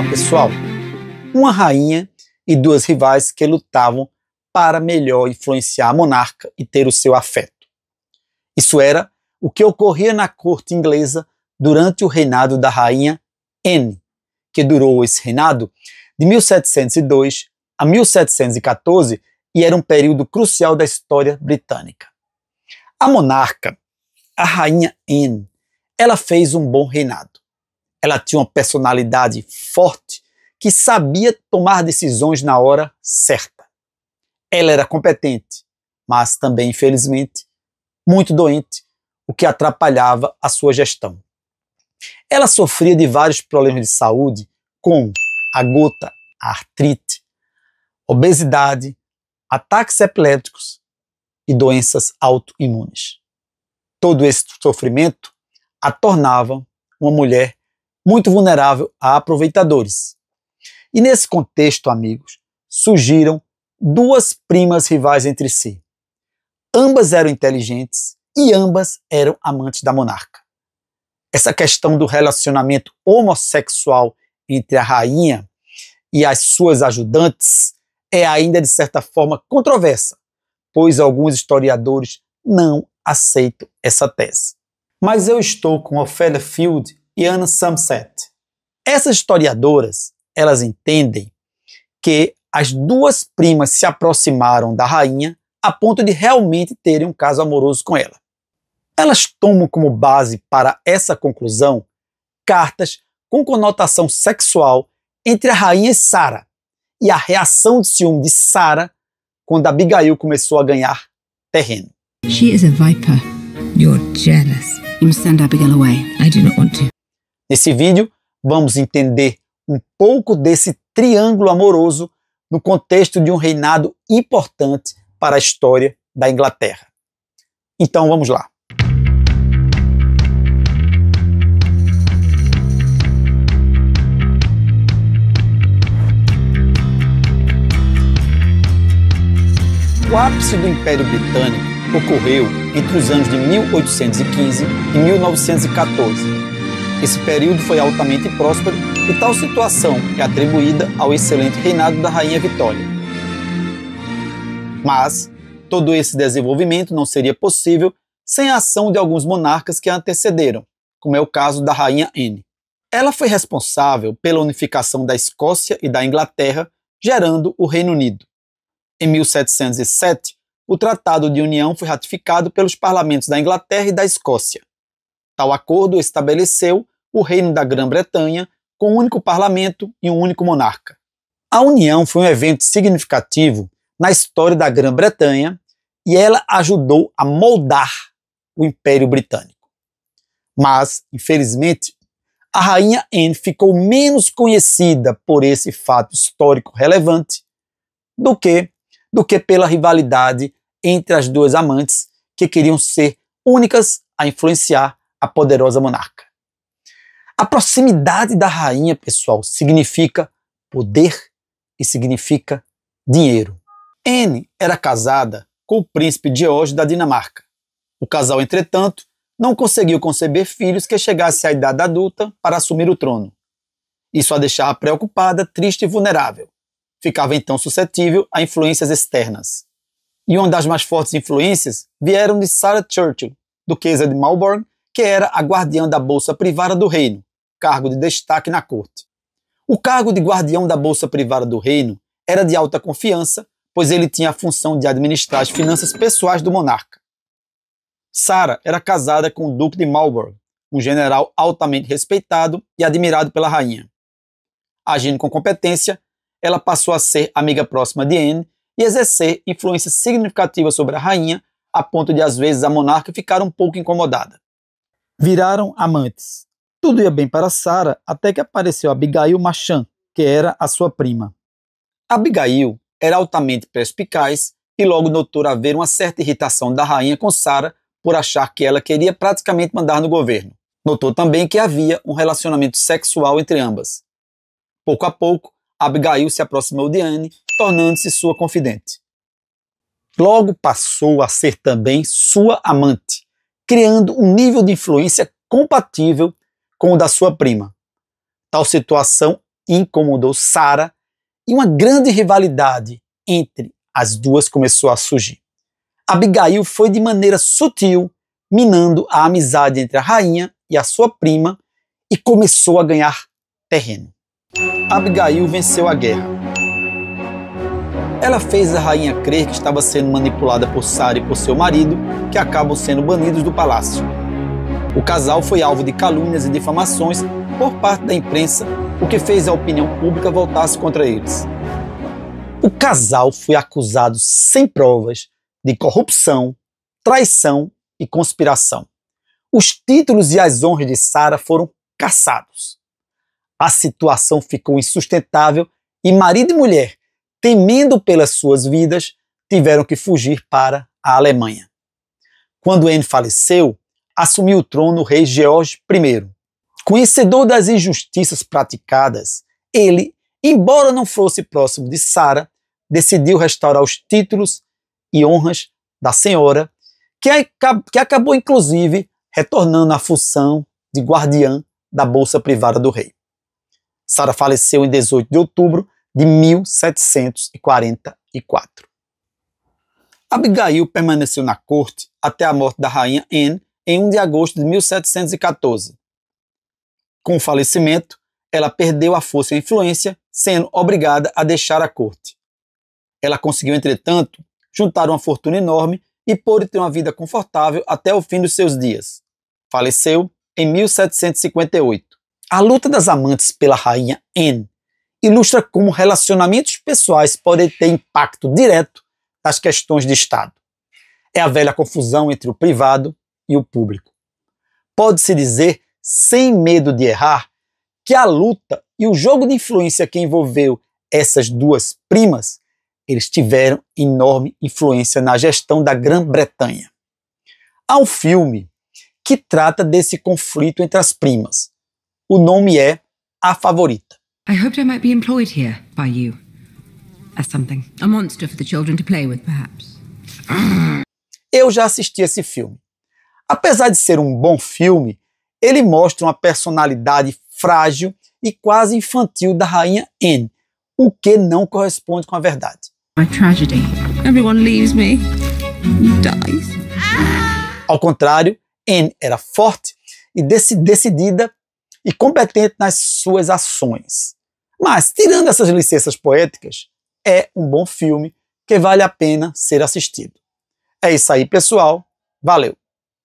Olá pessoal, uma rainha e duas rivais que lutavam para melhor influenciar a monarca e ter o seu afeto. Isso era o que ocorria na corte inglesa durante o reinado da rainha Anne, que durou esse reinado de 1702 a 1714 e era um período crucial da história britânica. A monarca, a rainha Anne, ela fez um bom reinado. Ela tinha uma personalidade forte que sabia tomar decisões na hora certa. Ela era competente, mas também, infelizmente, muito doente, o que atrapalhava a sua gestão. Ela sofria de vários problemas de saúde, como a gota, a artrite, obesidade, ataques epiléticos e doenças autoimunes. Todo esse sofrimento a tornava uma mulher muito vulnerável a aproveitadores. E nesse contexto, amigos, surgiram duas primas rivais entre si. Ambas eram inteligentes e ambas eram amantes da monarca. Essa questão do relacionamento homossexual entre a rainha e as suas ajudantes é ainda de certa forma controversa, pois alguns historiadores não aceitam essa tese. Mas eu estou com Ophelia Field e Anna Somerset. Essas historiadoras, elas entendem que as duas primas se aproximaram da rainha a ponto de realmente terem um caso amoroso com ela. Elas tomam como base para essa conclusão cartas com conotação sexual entre a rainha e Sarah e a reação de ciúme de Sarah quando Abigail começou a ganhar terreno. She is a viper. You're jealous. You must send Abigail away. I do not want to. Nesse vídeo, vamos entender um pouco desse triângulo amoroso no contexto de um reinado importante para a história da Inglaterra. Então vamos lá. O ápice do Império Britânico ocorreu entre os anos de 1815 e 1914. Esse período foi altamente próspero e tal situação é atribuída ao excelente reinado da Rainha Vitória. Mas todo esse desenvolvimento não seria possível sem a ação de alguns monarcas que a antecederam, como é o caso da Rainha Anne. Ela foi responsável pela unificação da Escócia e da Inglaterra, gerando o Reino Unido. Em 1707, o Tratado de União foi ratificado pelos parlamentos da Inglaterra e da Escócia. Tal acordo estabeleceu o Reino da Grã-Bretanha com um único parlamento e um único monarca. A união foi um evento significativo na história da Grã-Bretanha e ela ajudou a moldar o Império Britânico. Mas, infelizmente, a Rainha Anne ficou menos conhecida por esse fato histórico relevante do que pela rivalidade entre as duas amantes que queriam ser únicas a influenciar a poderosa monarca. A proximidade da rainha, pessoal, significa poder e significa dinheiro. Anne era casada com o príncipe George da Dinamarca. O casal, entretanto, não conseguiu conceber filhos que chegassem à idade adulta para assumir o trono. Isso a deixava preocupada, triste e vulnerável. Ficava então suscetível a influências externas. E uma das mais fortes influências vieram de Sarah Churchill, duquesa de Marlborough, que era a guardiã da bolsa privada do reino, cargo de destaque na corte. O cargo de guardião da bolsa privada do reino era de alta confiança, pois ele tinha a função de administrar as finanças pessoais do monarca. Sarah era casada com o duque de Marlborough, um general altamente respeitado e admirado pela rainha. Agindo com competência, ela passou a ser amiga próxima de Anne e exercer influência significativa sobre a rainha, a ponto de às vezes a monarca ficar um pouco incomodada. Viraram amantes. Tudo ia bem para Sarah até que apareceu Abigail Marchand, que era a sua prima. Abigail era altamente perspicaz e logo notou haver uma certa irritação da rainha com Sarah por achar que ela queria praticamente mandar no governo. Notou também que havia um relacionamento sexual entre ambas. Pouco a pouco, Abigail se aproximou de Anne, tornando-se sua confidente. Logo passou a ser também sua amante, criando um nível de influência compatível com o da sua prima. Tal situação incomodou Sara e uma grande rivalidade entre as duas começou a surgir. Abigail foi de maneira sutil minando a amizade entre a rainha e a sua prima e começou a ganhar terreno. Abigail venceu a guerra. Ela fez a rainha crer que estava sendo manipulada por Sara e por seu marido, que acabam sendo banidos do palácio. O casal foi alvo de calúnias e difamações por parte da imprensa, o que fez a opinião pública voltar-se contra eles. O casal foi acusado sem provas de corrupção, traição e conspiração. Os títulos e as honras de Sara foram cassados. A situação ficou insustentável e marido e mulher, temendo pelas suas vidas, tiveram que fugir para a Alemanha. Quando Anne faleceu, assumiu o trono o rei George I. Conhecedor das injustiças praticadas, ele, embora não fosse próximo de Sara, decidiu restaurar os títulos e honras da senhora, que acabou inclusive retornando à função de guardiã da bolsa privada do rei. Sara faleceu em 18 de outubro de 1744. Abigail permaneceu na corte até a morte da rainha Anne em 1 de agosto de 1714. Com o falecimento, ela perdeu a força e a influência, sendo obrigada a deixar a corte. Ela conseguiu, entretanto, juntar uma fortuna enorme e pôde ter uma vida confortável até o fim dos seus dias. Faleceu em 1758. A luta das amantes pela rainha Anne ilustra como relacionamentos pessoais podem ter impacto direto nas questões de Estado. É a velha confusão entre o privado e o público. Pode-se dizer, sem medo de errar, que a luta e o jogo de influência que envolveu essas duas primas, eles tiveram enorme influência na gestão da Grã-Bretanha. Há um filme que trata desse conflito entre as primas. O nome é A Favorita. I hoped I might be employed here by you. As something. A monster for the children to play with, perhaps. Eu já assisti esse filme. Apesar de ser um bom filme, ele mostra uma personalidade frágil e quase infantil da rainha Anne, o que não corresponde com a verdade. My tragedy. Everyone leaves me. Dies. Ao contrário, Anne era forte e decidida e competente nas suas ações. Mas, tirando essas licenças poéticas, é um bom filme que vale a pena ser assistido. É isso aí, pessoal. Valeu!